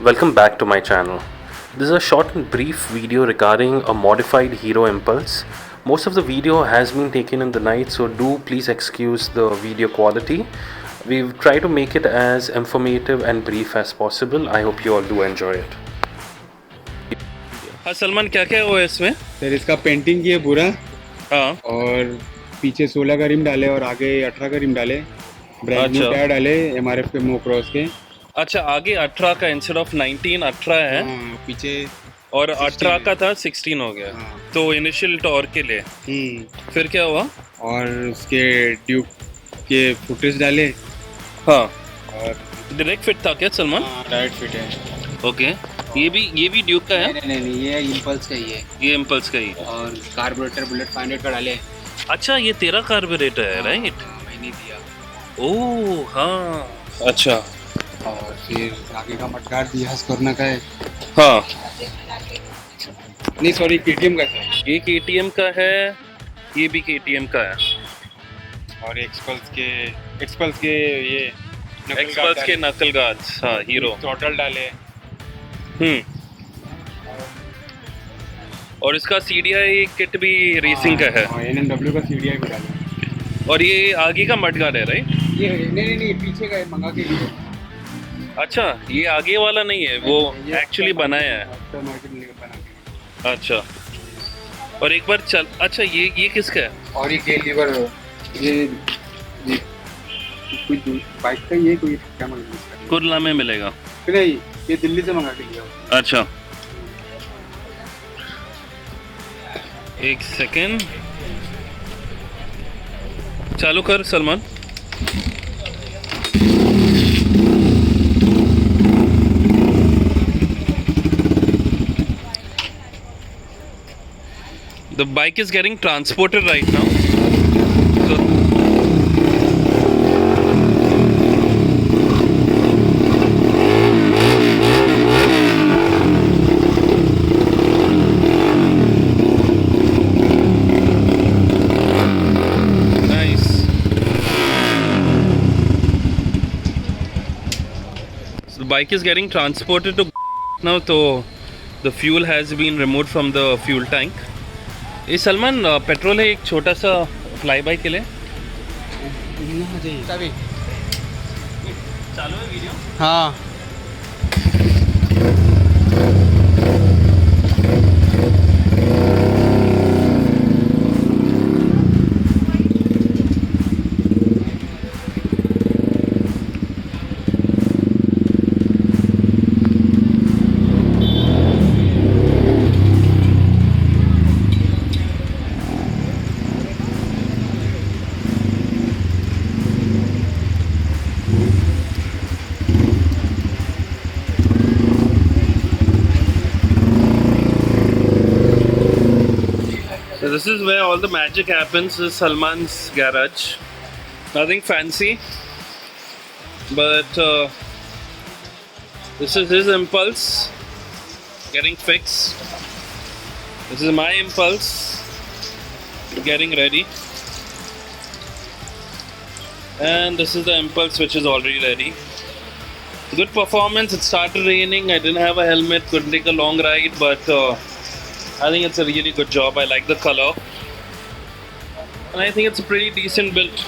Welcome back to my channel. This is a short and brief video regarding a modified Hero Impulse. Most of the video has been taken in the night, so do please excuse the video quality. We've tried to make it as informative and brief as possible. I hope you all do enjoy it. हाँ सलमान, क्या क्या हुआ है इसमें? Sir इसका painting किया पूरा। हाँ, और पीछे 16 का रिम डाले और आगे 18 का रिम डाले। ब्रांड न्यू टायर डाले MRF के मो क्रॉस के। अच्छा, आगे 18 का इंस्टेड ऑफ 19 18 है। पीछे और 18 का था 16 हो गया। तो इनिशियल टॉर्क के लिए फिर क्या हुआ? और उसके ड्यूक के फुटेज डाले। हाँ, और डायरेक्ट फिट था क्या सलमान? डायरेक्ट फिट है। ओके, ये भी ड्यूक का है? नहीं, ये इम्पल्स का ही है। ये इम्पल्स का ही। और कार्बोरेटर बुलेट 500 का डाले। अच्छा, ये तेरा कार्बोरेटर है, राइट? मैंने दिया। ओह हाँ, अच्छा। और फिर आगे का मडगार्ड दिया करना का है। हाँ, नहीं सॉरी, KTM का है। ये KTM का है, ये भी KTM का है। और एक्सपल्स के ये एक्सपल्स के नकल गार्ड्स। हाँ, हीरो थ्रॉटल डाले। और इसका CDI किट भी रेसिंग का है। NMW का CDI भी डाले। और ये आगे का मडगार्ड है, राइट? ये नहीं, पीछे का है, मंगा के लिए। अच्छा, ये आगे वाला नहीं है, वो एक्चुअली बनाया है। बना के। अच्छा, और एक बार चल। अच्छा, ये किसका है? और ये गेल लीवर, ये कोई बाइक का ही है, कोई क्या मतलब कुर्ला में मिलेगा? नहीं, ये दिल्ली से मंगा के लिया। अच्छा, एक सेकेंड, चालू कर Salman. The bike is getting transported right now. So nice. So the bike is getting transported to now. So the fuel has been removed from the fuel tank. ये सलमान, पेट्रोल है एक छोटा सा फ्लाई बाय के लिए। चालू है वीडियो? हाँ। So this is where all the magic happens. This is Salman's garage. Nothing fancy, but this is his impulse getting fixed. This is my impulse getting ready, and this is the impulse which is already ready. Good performance. It started raining. I didn't have a helmet. Couldn't take a long ride, but I think it's a really good job. I like the color, and I think it's a pretty decent build.